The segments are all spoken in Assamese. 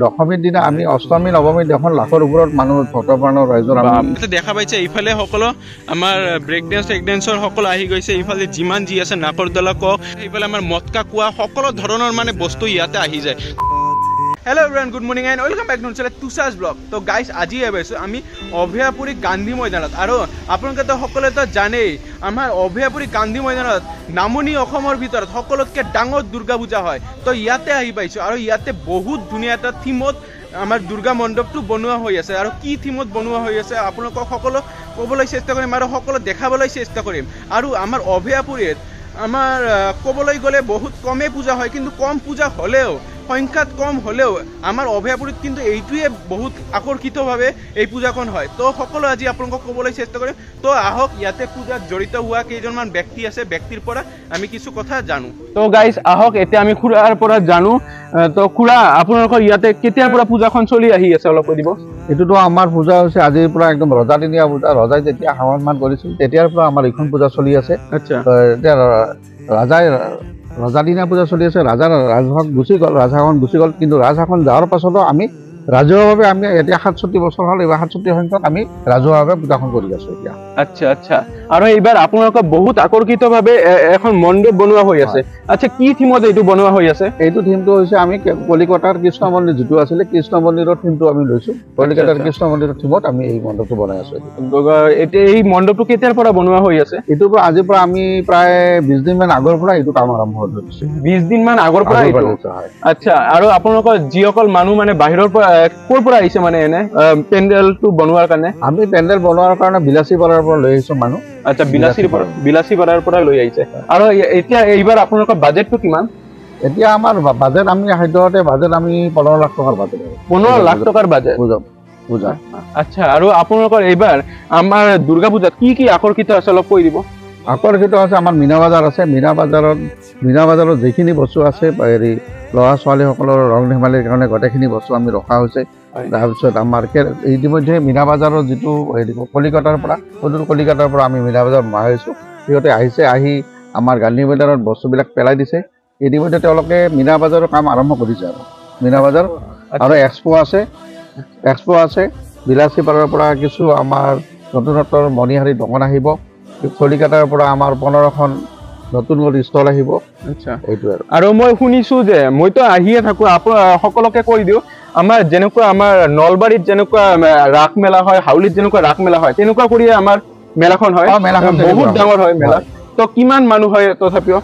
দশমীৰ দিনা আমি অষ্টমী নৱমী এখন লাখৰ ওপৰত মানুহ ভক্তপ্ৰাণৰ ৰাইজৰ আমি দেখা পাইছে। এইফালে সকলো আমাৰ ব্ৰেক ডেন্সৰ সকলো আহি গৈছে। এইফালে যিমান যি আছে নাকৰদলা কক, এইফালে আমাৰ মটকা কোৱা সকলো ধৰণৰ মানে বস্তু ইয়াতে আহি যায়। Hello' everyone, good morning and welcome back to Tushar blog. তো গাইজ আজি আহিছোঁ আমি অভয়াপুৰী গান্ধী ময়দানত, আৰু আপোনালোকেতো সকলোৱেতো জানেই আমাৰ অভয়াপুৰী গান্ধী ময়দানত নামনি অসমৰ ভিতৰত সকলোতকৈ ডাঙৰ দুৰ্গা পূজা হয়। তো ইয়াতে আহি পাইছোঁ আৰু ইয়াতে বহুত ধুনীয়া এটা থিমত আমাৰ দুৰ্গা মণ্ডপটো বনোৱা হৈ আছে। আৰু কি থিমত বনোৱা হৈ আছে আপোনালোকক সকলো ক'বলৈ চেষ্টা কৰিম আৰু সকলো দেখাবলৈ চেষ্টা কৰিম। আৰু আমাৰ অভয়াপুৰীত আমাৰ ক'বলৈ গ'লে বহুত কমেই পূজা হয়, কিন্তু কম পূজা হ'লেও সংখ্যাত কম হ'লেও আমাৰ অভয়াপুৰীত কিন্তু এইটোৱে বহুত আকৰ্ষিতভাৱে এই পূজাখন হয়। তো সকলো আজি আপোনালোকক ক'বলৈ চেষ্টা কৰিম। তো আহক, ইয়াতে পূজাত জড়িত হোৱা কেইজনমান ব্যক্তি আছে, ব্যক্তিৰ পৰা আমি কিছু কথা জানো। তো গাইজ আহক, এতিয়া আমি খুৰাৰ পৰা জানো। তো খুৰা, আপোনালোকৰ ইয়াতে কেতিয়াৰ পৰা পূজাখন চলি আহি আছে অলপ কৈ দিব। এইটোতো আমাৰ পূজা হৈছে আজিৰ পৰা একদম ৰজাদিনীয়া পূজা। ৰজাই যেতিয়া শাসন কৰিছিল তেতিয়াৰ পৰা আমাৰ এইখন পূজা চলি আছে। আচ্ছা, এতিয়া ৰজাদিনীয়া পূজা চলি আছে। ৰাজাৰ ৰাজভাগ গুচি গ'ল, ৰাজশাসন গুচি গ'ল, কিন্তু ৰাজশাসন যোৱাৰ পাছতো আমি ৰাজহুৱাভাৱে আমি এতিয়া 67 বছৰ হ'ল, এইবাৰ 67 সংখ্যক আমি ৰাজহুৱাভাৱে পূজাখন কৰি আছো এতিয়া। আচ্ছা আচ্ছা, আৰু এইবাৰ আপোনালোকৰ বহুত আকৰ্ষিতভাৱে এখন মণ্ডপ বনোৱা হৈ আছে। আচ্ছা, কি থিমত এইটো বনোৱা হৈ আছে? এইটো থিমটো হৈছে আমি কলিকতাৰ কৃষ্ণ মন্দিৰ যিটো আছিলে, কৃষ্ণ মন্দিৰৰ থিমটো আমি লৈছো। কলিকতাৰ কৃষ্ণ মন্দিৰৰ থিমত আমি এই মণ্ডপটো বনাই আছো। এতিয়া এই মণ্ডপটো কেতিয়াৰ পৰা বনোৱা হৈ আছে? এইটোৰ পৰা আজিৰ পৰা আমি প্ৰায় 20 দিনমান আগৰ পৰা এইটো কাম আৰম্ভ কৰিছো। 20 দিন মান আগৰ পৰা? আচ্ছা, আৰু আপোনালোকৰ যিসকল মানুহ মানে বাহিৰৰ পৰা ক'ৰ পৰা আহিছে মানে এনে পেণ্ডেলটো বনোৱাৰ কাৰণে? আমি পেণ্ডেল বনোৱাৰ কাৰণে বিলাসীপাৰাৰ পৰা লৈ আহিছো মানুহ। আচ্ছা, বিলাসীপাৰাৰ পৰা লৈ আহিছে। আৰু এতিয়া এইবাৰ আপোনালোকৰ বাজেটটো কিমান? এতিয়া আমাৰ বাজেট আমি সাধ্যতে বাজেট আমি 15 লাখ টকাৰ বাজেট। 15 লাখ টকাৰ বাজেট পূজা। আচ্ছা, আৰু আপোনালোকৰ এইবাৰ আমাৰ দুৰ্গা পূজাত কি কি আকৰ্ষিত আছে অলপ কৈ দিব। আকৰ্ষিত আছে আমাৰ মীনা বাজাৰ আছে। মীনা বাজাৰত যিখিনি বস্তু আছে হেৰি ল'ৰা ছোৱালীসকলৰ ৰং ধেমালিৰ কাৰণে গোটেইখিনি বস্তু আমি ৰখা হৈছে। তাৰপিছত আমাৰ ইতিমধ্যে মীনা বাজাৰৰ যিটো হেৰি কলিকতাৰ পৰা আমি মীনা বাজাৰ মাৰিছোঁ। সিহঁতে আহিছে, আহি আমাৰ গান্ধী ময়দানত বস্তুবিলাক পেলাই দিছে। ইতিমধ্যে তেওঁলোকে মীনা বাজাৰৰ কাম আৰম্ভ কৰিছে। আৰু মীনা বাজাৰ আৰু এক্সপ' আছে। বিলাসীপাৰাৰ পৰা কিছু আমাৰ নতুনত্বৰ মণিহাৰী দোকান আহিব। কলিকতাৰ পৰা আমাৰ 15খন নতুন ষ্টল আহিব। আচ্ছা, এইটোৱে। আৰু মই শুনিছোঁ যে, মইতো আহিয়ে থাকোঁ, সকলোকে কৈ দিওঁ, আমাৰ যেনেকুৱা আমাৰ নলবাৰীত যেনেকুৱা ৰাস মেলা হয়, হাউলিত যেনেকুৱা ৰাস মেলা হয়, তেনেকুৱা কৰিয়ে আমাৰ মেলাখন হয়। বহুত ডাঙৰ হয় মেলা। তো কিমান মানুহ হয় তথাপিও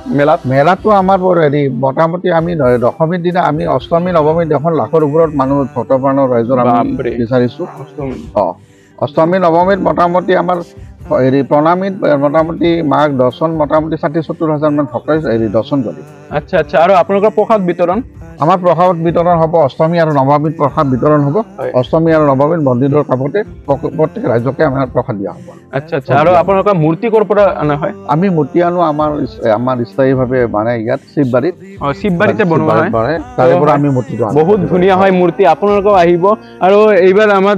মেলাতো আমাৰ হেৰি মোটামুটি আমি দশমীৰ দিনা আমি অষ্টমী নৱমী এখন লাখৰ ওপৰত মানুহ ভক্তপ্ৰাণৰ ৰাইজৰ আমি বিচাৰিছোঁ। অষ্টমী নৱমীত মোটামুটি আমাৰ হেৰি প্ৰণামীত মোটামুটি মাঘ দৰ্শন মোটামুটি 60-70 হাজাৰ মান ভক্তই হেৰি দৰ্শন কৰে। আচ্ছা আচ্ছা, আৰু আপোনালোকৰ প্ৰসাদ বিতৰণ? আমাৰ প্ৰসাদ বিতৰণ হ'ব অষ্টমী আৰু নৱমীত প্ৰসাদ বিতৰণ হ'ব। অষ্টমী আৰু নৱমীত মন্দিৰৰ কাষতে প্ৰত্যেক ৰাইজকে আমাৰ প্ৰসাদ দিয়া হ'ব। আচ্ছা আচ্ছা, আৰু আপোনালোকৰ মূৰ্তি ক'ৰ পৰা অনা হয়? আমি মূৰ্তি আনো আমাৰ স্থায়ীভাৱে মানে ইয়াত শিৱবাৰীতে বনোৱা হয়। তাৰে পৰা আমি মূৰ্তিটো আনো। বহুত ধুনীয়া হয় মূৰ্তি। আপোনালোকেও আহিব। আৰু এইবাৰ আমাৰ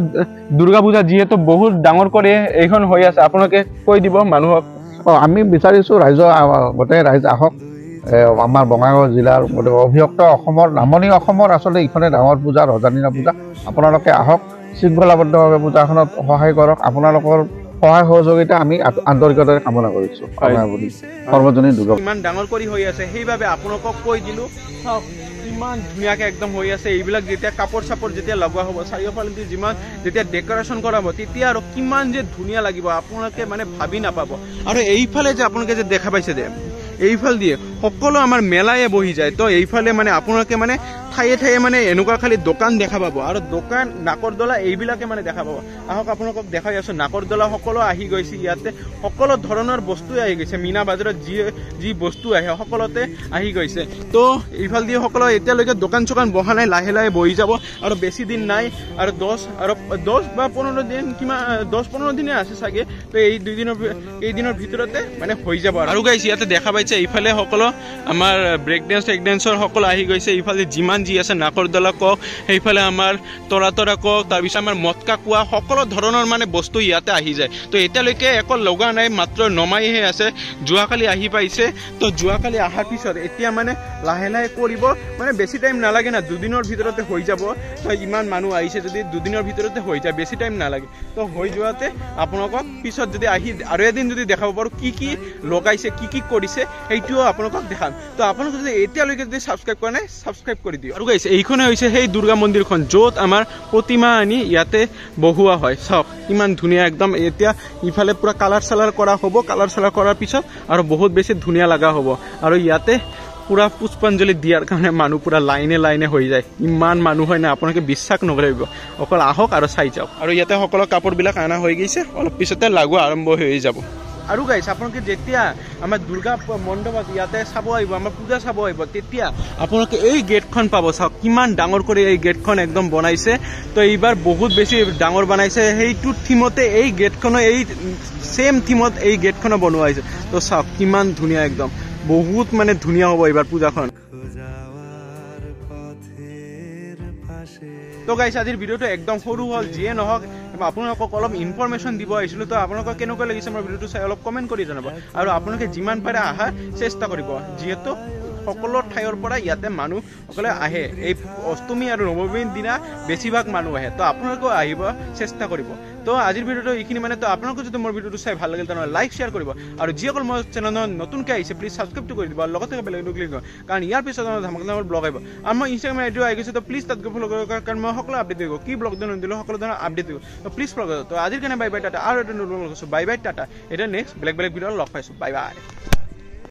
দুৰ্গা পূজা যিহেতু বহুত ডাঙৰ কৰি এইখন হৈ আছে, আপোনালোকে কৈ দিব মানুহক। আমি বিচাৰিছোঁ গোটেই ৰাইজ আহক। আমাৰ বঙাইগাঁও জিলাৰ অভিযুক্ত অসমৰ নামনি অসমৰ আচলতে এইখনে ডাঙৰ পূজা, ৰজাদিনীয়া পূজা। আপোনালোকে আহক, শৃংখলাবদ্ধভাৱে পূজাখনত সহায় কৰক। আপোনালোকৰ সহায় সহযোগিতা আমি আন্তৰিকতাৰে কামনা কৰিছোঁ। সৰ্বজনীন দুৰ্গা ইমান ডাঙৰ কৰি হৈ আছে, সেইবাবে আপোনালোকক কৈ দিলোঁ। চাওক ইমান ধুনীয়াকৈ একদম হৈ আছে। এইবিলাক যেতিয়া কাপোৰ চাপোৰ যেতিয়া লগোৱা হ'ব, চাৰিওফালেদি যিমান যেতিয়া ডেক'ৰেশ্যন কৰা হ'ব, তেতিয়া আৰু কিমান যে ধুনীয়া লাগিব আপোনালোকে মানে ভাবি নাপাব। আৰু এইফালে যে আপোনালোকে যে দেখা পাইছে যে এইফাল দিয়ে সকলো আমাৰ মেলাই বহি যায়। তো এইফালে মানে আপোনালোকে মানে ঠায়ে ঠায়ে মানে এনেকুৱা খালি দোকান দেখা পাব, আৰু দোকান নাকৰদলা এইবিলাকে মানে দেখা পাব। আহক আপোনালোকক দেখাই আছোঁ। নাকৰদলা সকলো আহি গৈছে, ইয়াতে সকলো ধৰণৰ বস্তুৱে আহি গৈছে। মীনা বাজাৰত যি বস্তু আহে সকলোতে আহি গৈছে। তো এইফাল দিয়ে সকলো এতিয়ালৈকে দোকান চোকান বহা নাই, লাহে লাহে বহি যাব। আৰু বেছি দিন নাই, আৰু 10 বা 15 দিন, কিমান 10-15 দিনে আছে চাগে। তো এই কেইদিনৰ ভিতৰতে মানে হৈ যাব। আৰু গাইছ ইয়াতে দেখা পাইছে এইফালে সকলো আমাৰ ব্ৰেক ডেন্সৰ সকলো আহি গৈছে ইফালে যিমান যি আছে নাকৰদলা কক সেইফালে আমাৰ তৰা কক তাৰপিছত আমাৰ মটকা কোৱা সকলো ধৰণৰ মানে বস্তু ইয়াতে আহি যায় তো এতিয়ালৈকে একো লগা নাই মাত্ৰ নমাইহে আছে যোৱাকালি আহি পাইছে তো যোৱাকালি অহাৰ পিছত এতিয়া মানে লাহে লাহে কৰিব মানে বেছি টাইম নালাগে না দুদিনৰ ভিতৰতে হৈ যাব তো ইমান মানুহ আহিছে যদি দুদিনৰ ভিতৰতে হৈ যায় বেছি টাইম নালাগে তো হৈ যোৱাতে আপোনালোকক পিছত যদি আহি আৰু এদিন যদি দেখাব পাৰোঁ কি লগাইছে কি কৰিছে সেইটোও আপোনালোকক দেখাম তো আপোনালোকে যদি এতিয়ালৈকে যদি ছাবস্ক্ৰাইব কৰা নাই ছাবস্ক্ৰাইব কৰি দিয়ক আৰু গাইছে এইখনে হৈছে সেই দুৰ্গা মন্দিৰখন য'ত আমাৰ প্ৰতিমা আনি ইয়াতে বহোৱা হয় চাওক ইমান ধুনীয়া একদম এতিয়া ইফালে পুৰা কালাৰ চালাৰ কৰা হ'ব কালাৰ চালাৰ কৰাৰ পিছত আৰু বহুত বেছি ধুনীয়া লগা হ'ব আৰু ইয়াতে পুৰা পুষ্পাঞ্জলি দিয়াৰ কাৰণে মানুহ পুৰা লাইনে হৈ যায় ইমান মানুহ হয় না আপোনালোকে বিশ্বাস নকৰিব অকল আহক আৰু চাই যাওক আৰু ইয়াতে সকলো কাপোৰবিলাক অনা হৈ গৈছে অলপ পিছতে লাগু আৰম্ভ হৈ যাব আৰু গাইছ আপোনালোকে যেতিয়া আমাৰ দুৰ্গা মণ্ডপত ইয়াতে চাব আহিব আমাৰ পূজা চাব আহিব তেতিয়া আপোনালোকে এই গেটখন পাব চাওক কিমান ডাঙৰ কৰি এই গেটখন একদম বনাইছে তো এইবাৰ বহুত বেছি ডাঙৰ বনাইছে সেইটো থিমতে এই গেটখনো এই সেম থিমত এই গেটখনো বনোৱা হৈছে তো চাওক কিমান ধুনীয়া একদম বহুত মানে ধুনীয়া হ'ব এইবাৰ পূজাখন তো গাইছ আজিৰ ভিডিঅ'টো একদম সৰু হ'ল যিয়ে নহওক আপোনালোকক অলপ ইনফৰমেশ্যন দিব আহিছিলোঁ তো আপোনালোকক কেনেকুৱা লাগিছে মোৰ ভিডিঅ'টো চাই অলপ কমেণ্ট কৰি জনাব আৰু আপোনালোকে যিমান পাৰে অহাৰ চেষ্টা কৰিব যিহেতু সকলো ঠাইৰ পৰা ইয়াতে মানুহসকলে আহে এই অষ্টমী আৰু নৱমীৰ দিনা বেছিভাগ মানুহ আহে তো আপোনালোকেও আহিব চেষ্টা কৰিব তো আজিৰ ভিডিঅ'টো এইখিনি মানে তো আপোনালোকে যদি মোৰ ভিডিঅ'টো চাই ভাল লাগিল তেনেহ'লে লাইক শ্বেয়াৰ কৰিব আৰু যিসকল মোৰ চেনেলত নতুনকৈ আহিছে প্লিজ ছাবস্ক্ৰাইবটো কৰি দিব আৰু লগতে বেলটো ক্লিক কৰিব কাৰণ ইয়াৰ পিছত ধামাকাদাৰ ব্লগ আহিব আৰু মই ইনষ্টাগ্ৰাম আইডিও আহি গৈছে তো প্লিজ তাত গৈ ফ'ল' কৰিব কাৰণ মই সকলো আপডেট দিব কি ব্লগ দিলোঁ সকলো ধৰণৰ আপডেট দিব তো প্লিজ ফ'ল' কৰিব তো আজিৰ কাৰণে বাই বাই টাটা আৰু এটা নতুন লগ আছোঁ বাই বাই টাটা এতিয়া নেক্সট বেলেগ ভিডিঅ'ত লগ পাইছোঁ বাই বাই